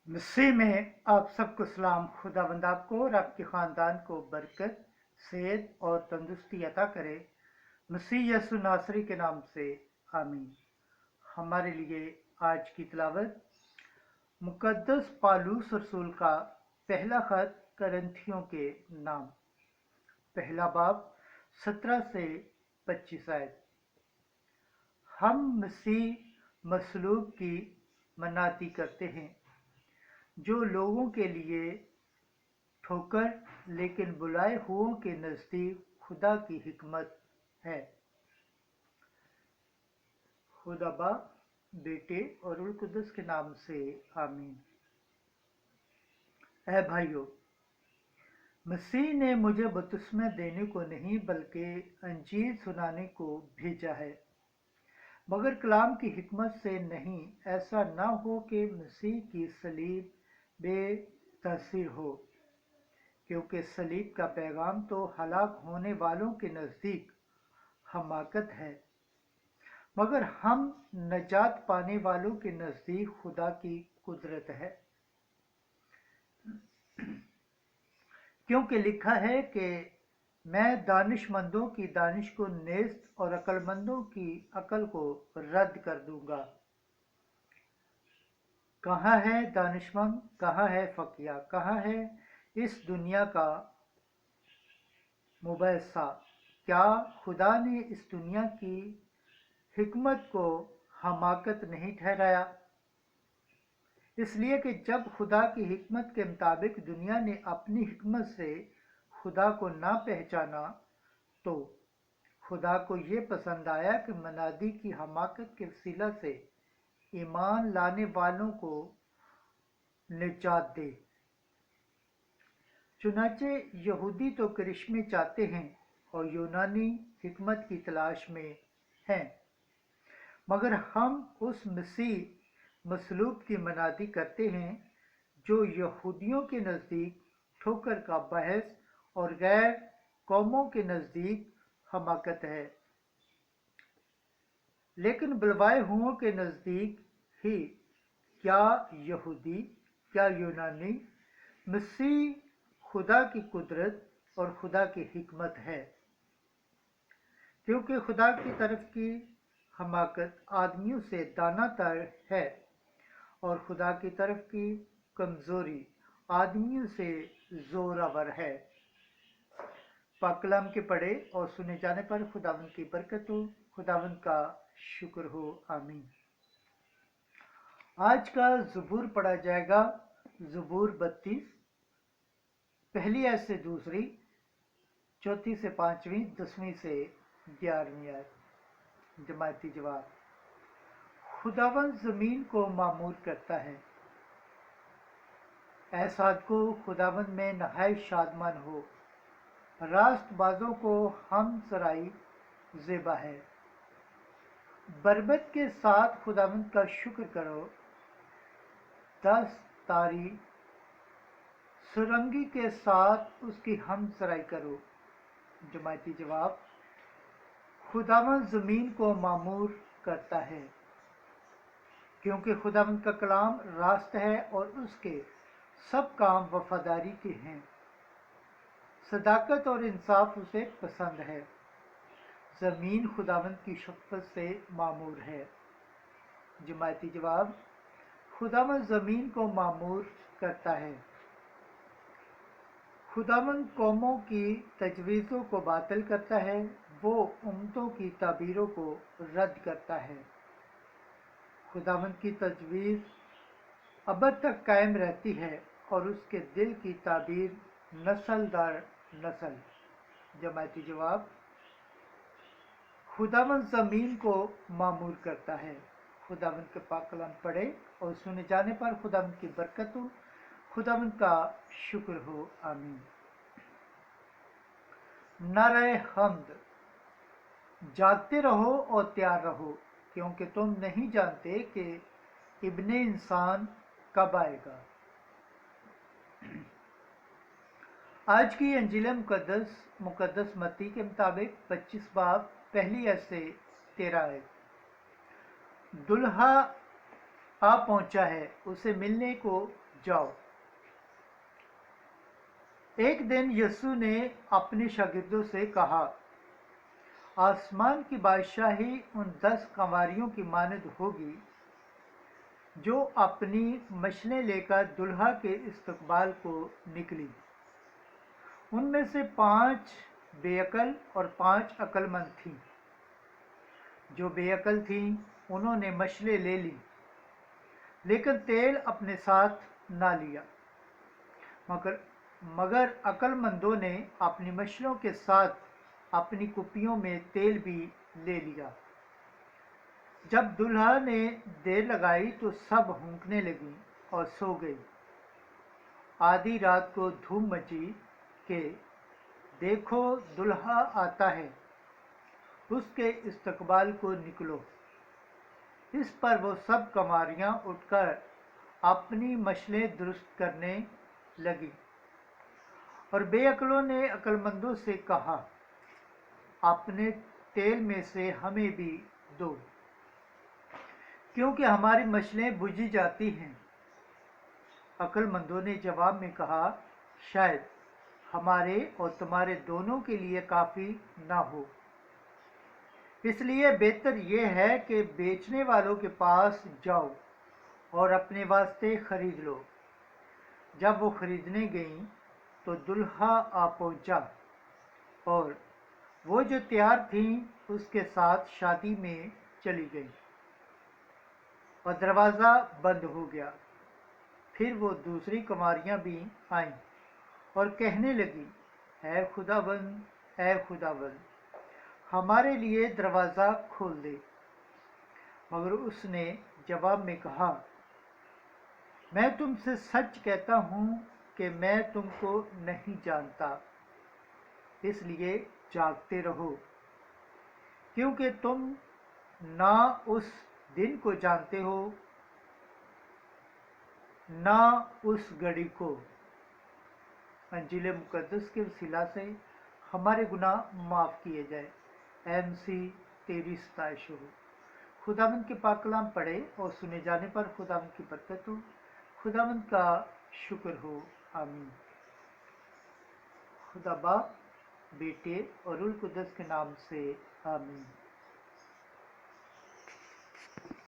मसीह में आप सबको सलाम। खुदावंद आपको और आपके ख़ानदान को बरकत, सेहत और तंदुरुस्ती अता करे। मसीह यसु नासरी के नाम से आमीन। हमारे लिए आज की तिलावत मुकद्दस पालूस रसूल का पहला खत करंथियों के नाम, पहला बाब 17 से 25 आयत। हम मसीह मसलूब की मनाती करते हैं, जो लोगों के लिए ठोकर लेकिन बुलाए हुओं के नज़दीक खुदा की हिकमत है। खुदा बाप, बेटे और रूह कुदस के नाम से आमीन। ऐ भाइयों, मसीह ने मुझे बपतिस्मा देने को नहीं बल्कि अंजीर सुनाने को भेजा है, मगर कलाम की हिकमत से नहीं, ऐसा न हो कि मसीह की सलीब बेतासीर हो, क्योंकि सलीब का पैगाम तो हलाक होने वालों के नज़दीक हमाकत है, मगर हम नजात पाने वालों के नज़दीक खुदा की कुदरत है। क्योंकि लिखा है कि मैं दानिशमंदों की दानिश को नेस्त और अक्लमंदों की अकल को रद्द कर दूंगा। कहाँ है दानिशमंद, कहाँ है फकिया, कहाँ है इस दुनिया का मुबैसा? क्या खुदा ने इस दुनिया की हिकमत को हमाकत नहीं ठहराया? इसलिए कि जब खुदा की हिकमत के मुताबिक दुनिया ने अपनी हिकमत से खुदा को ना पहचाना, तो खुदा को ये पसंद आया कि मनादी की हमाकत के वसीला से ईमान लाने वालों को निजात दे। चुनाचे यहूदी तो करिश्मे चाहते हैं और यूनानी हिकमत की तलाश में हैं, मगर हम उस मसीह मसलूब की मनादी करते हैं जो यहूदियों के नज़दीक ठोकर का बहस और गैर कौमों के नज़दीक हमाकत है, लेकिन बुलवाए हुओं के नज़दीक ही क्या यहूदी क्या यूनानी, मसीह खुदा की कुदरत और खुदा की हिकमत है। क्योंकि खुदा की तरफ की हमाकत आदमियों से दानातर है और खुदा की तरफ की कमज़ोरी आदमियों से ज़ोरावर है। पाक कलाम के पढ़े और सुने जाने पर खुदावंद की बरकत हो, खुदावंद का शुक्र हो, आमीन। आज का ज़बूर पढ़ा जाएगा, ज़बूर 32, पहली आयत से दूसरी, चौथी से पांचवीं, 10वीं से 11वीं आयत। जमायती जवाब। खुदावंद ज़मीन को मामूर करता है, ऐ सादको खुदावंद में नहायत शादमान हो, रास्तबाजों को हम सराई ज़ेबा है। बरबत के साथ खुदावंद का शुक्र करो, 10 तारी सुरंगी के साथ उसकी हम सराई करो। जमायती जवाब। खुदावंद ज़मीन को मामूर करता है, क्योंकि खुदावंद का कलाम रास्त है और उसके सब काम वफादारी के हैं। सदाकत और इंसाफ उसे पसंद है। ज़मीन खुदावंद की शफ़क़त से मामूर है। जमायती जवाब। खुदावंद ज़मीन को मामूर करता है। खुदावंद कौमों की तजवीज़ों को बातिल करता है, वो उम्मतों की ताबीरों को रद्द करता है। खुदावंद की तजवीज़ अबद तक कायम रहती है और उसके दिल की ताबीर नस्ल दर नस्ल। जमायती जवाब। खुदावंद ज़मीन को मामूर करता है। खुदावंद के पाक कलाम पढ़े और सुने जाने पर खुदावंद की बरकत हो, खुदावंद का शुक्र हो, आमीन। नारे हम्द। जागते रहो और तैयार रहो, क्योंकि तुम नहीं जानते कि इब्ने इंसान कब आएगा। आज की अंजील मुकद्दस मत्ती के मुताबिक 25 बाब पहली आयत से 13 आयत। दुल्हा आ पहुंचा है, उसे मिलने को जाओ। एक दिन यीशु ने अपने शागिर्दों से कहा, आसमान की बादशाही उन 10 कंवारियों की मानद होगी जो अपनी मशलें लेकर दुल्हा के इस्तकबाल को निकली। उनमें से 5 बेअकल और 5 अक्लमंद थीं। जो बेअकल थीं उन्होंने मशलें ले ली, लेकिन तेल अपने साथ ना लिया। मगर अक्लमंदों ने अपनी मशलों के साथ अपनी कुप्पियों में तेल भी ले लिया। जब दुल्हा ने देर लगाई तो सब हुंकने लगी और सो गई। आधी रात को धूम मची कि देखो दुल्हा आता है, उसके इस्तकबाल को निकलो। इस पर वो सब कंवारियां उठकर अपनी मशलें दुरुस्त करने लगी, और बेअकलों ने अक्लमंदों से कहा, अपने तेल में से हमें भी दो, क्योंकि हमारी मशलें बुझी जाती हैं। अक्लमंदों ने जवाब में कहा, शायद हमारे और तुम्हारे दोनों के लिए काफ़ी ना हो, इसलिए बेहतर यह है कि बेचने वालों के पास जाओ और अपने वास्ते खरीद लो। जब वो खरीदने गईं तो दुल्हा आ पहुंचा, और वो जो तैयार थीं उसके साथ शादी में चली गईं, और दरवाज़ा बंद हो गया। फिर वो दूसरी कुमारियां भी आईं और कहने लगी, ऐ खुदाबंद, ऐ खुदाबंद, हमारे लिए दरवाज़ा खोल दे। मगर उसने जवाब में कहा, मैं तुमसे सच कहता हूँ कि मैं तुमको नहीं जानता। इसलिए जागते रहो, क्योंकि तुम ना उस दिन को जानते हो ना उस घड़ी को। अंजील मुकद्दस के वसीला से हमारे गुनाह माफ़ किए जाए। MC तेरी सताइश हो। खुदावंद के पाक कलाम पढ़े और सुने जाने पर खुदावंद की बरकत हो। खुदावंद का शुक्र हो। आमीन। खुदा बाप, बेटे और रूह कुद्दस के नाम से आमीन।